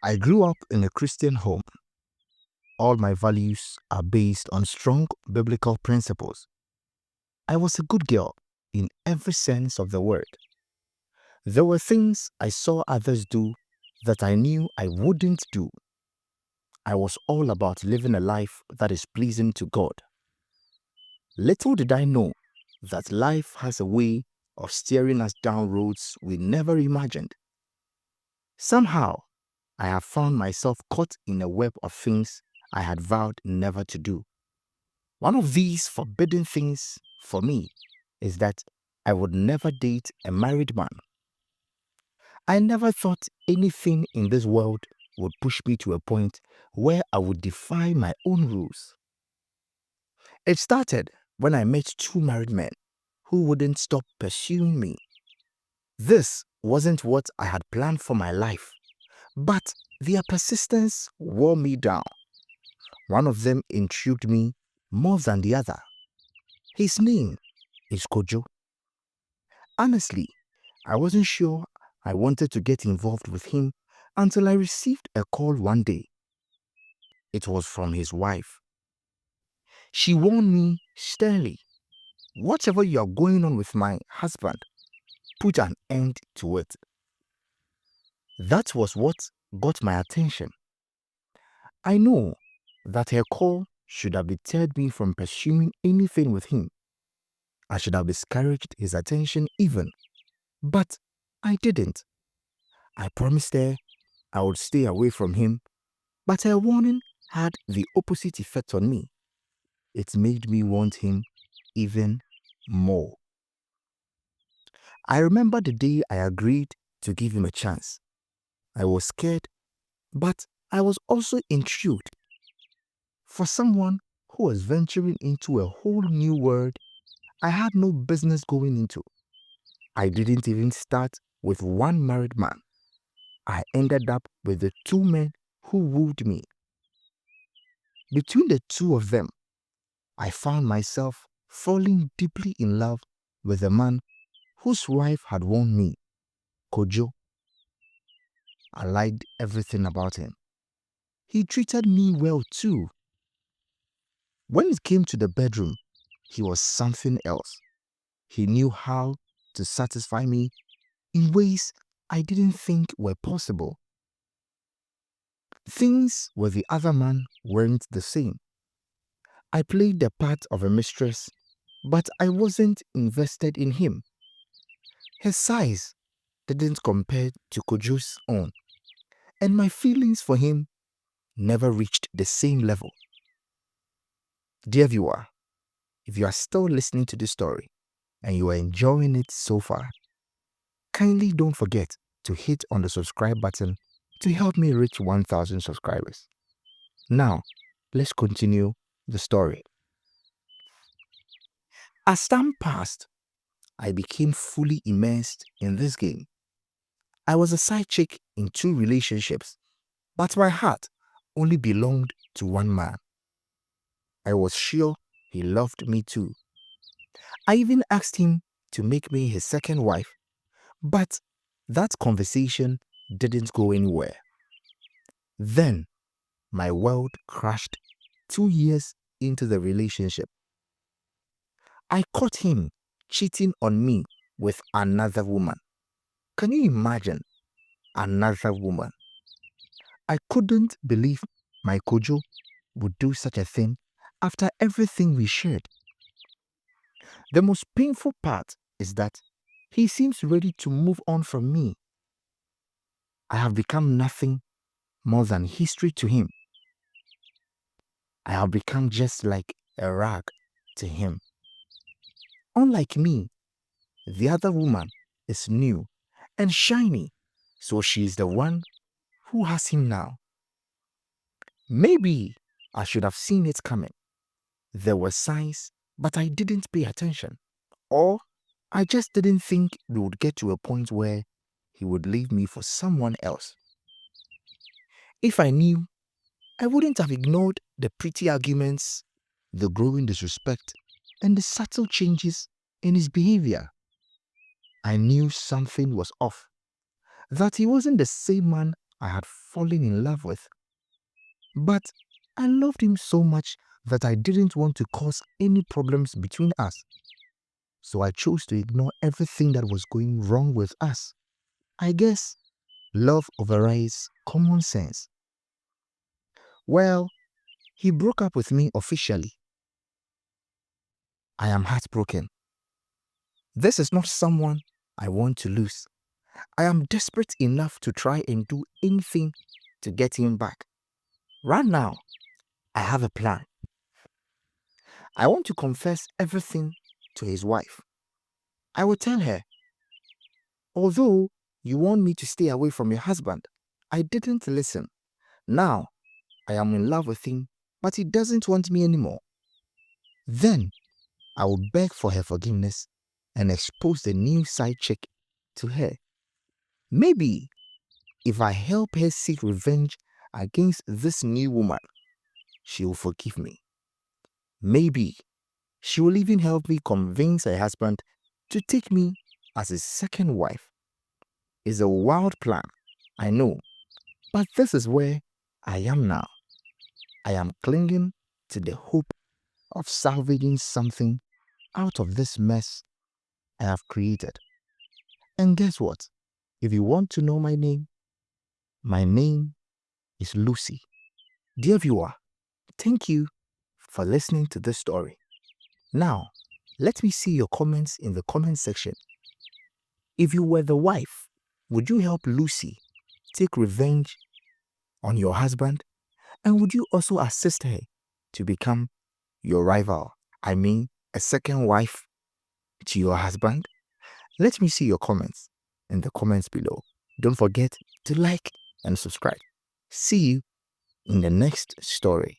I grew up in a Christian home. All my values are based on strong biblical principles. I was a good girl in every sense of the word. There were things I saw others do that I knew I wouldn't do. I was all about living a life that is pleasing to God. Little did I know that life has a way of steering us down roads we never imagined. Somehow, I have found myself caught in a web of things I had vowed never to do. One of these forbidden things for me is that I would never date a married man. I never thought anything in this world would push me to a point where I would defy my own rules. It started when I met two married men who wouldn't stop pursuing me. This wasn't what I had planned for my life, but their persistence wore me down. One of them intrigued me more than the other. His name is Kojo. Honestly, I wasn't sure I wanted to get involved with him until I received a call one day. It was from his wife. She warned me sternly, "Whatever you are going on with my husband, put an end to it." That was what got my attention. I know that her call should have deterred me from pursuing anything with him. I should have discouraged his attention even, but I didn't. I promised her I would stay away from him, but her warning had the opposite effect on me. It made me want him even more. I remember the day I agreed to give him a chance. I was scared, but I was also intrigued. For someone who was venturing into a whole new world I had no business going into. I didn't even start with one married man. I ended up with the two men who wooed me. Between the two of them, I found myself falling deeply in love with the man whose wife had warned me, Kojo. I liked everything about him. He treated me well too. When it came to the bedroom, he was something else. He knew how to satisfy me in ways I didn't think were possible. Things with the other man weren't the same. I played the part of a mistress, but I wasn't invested in him. His size didn't compare to Kojo's own, and my feelings for him never reached the same level. Dear viewer, if you are still listening to this story and you are enjoying it so far, kindly don't forget to hit on the subscribe button to help me reach 1,000 subscribers. Now, let's continue the story. As time passed, I became fully immersed in this game. I was a side chick in two relationships, but my heart only belonged to one man. I was sure he loved me too. I even asked him to make me his second wife, but that conversation didn't go anywhere. Then, my world crashed 2 years into the relationship. I caught him cheating on me with another woman. Can you imagine? Another woman. I couldn't believe my Kojo would do such a thing after everything we shared. The most painful part is that he seems ready to move on from me. I have become nothing more than history to him. I have become just like a rag to him. Unlike me, the other woman is new and shiny, so she is the one who has him now. Maybe I should have seen it coming. There were signs, but I didn't pay attention. Or I just didn't think we would get to a point where he would leave me for someone else. If I knew, I wouldn't have ignored the pretty arguments, the growing disrespect, and the subtle changes in his behavior. I knew something was off, that he wasn't the same man I had fallen in love with. But I loved him so much that I didn't want to cause any problems between us. So I chose to ignore everything that was going wrong with us. I guess love overrides common sense. Well, he broke up with me officially. I am heartbroken. This is not someone I want to lose. I am desperate enough to try and do anything to get him back. Right now, I have a plan. I want to confess everything to his wife. I will tell her, although you want me to stay away from your husband, I didn't listen. Now, I am in love with him, but he doesn't want me anymore. Then, I will beg for her forgiveness and expose the new side chick to her. Maybe if I help her seek revenge against this new woman, she will forgive me. Maybe she will even help me convince her husband to take me as his second wife. It's a wild plan, I know, but this is where I am now. I am clinging to the hope of salvaging something out of this mess I have created. And guess what? If you want to know my name is Lucy. Dear viewer, thank you for listening to this story. Now, let me see your comments in the comment section. If you were the wife, would you help Lucy take revenge on your husband? And would you also assist her to become your rival? I mean, a second wife to your husband? Let me see your comments in the comments below. Don't forget to like and subscribe. See you in the next story.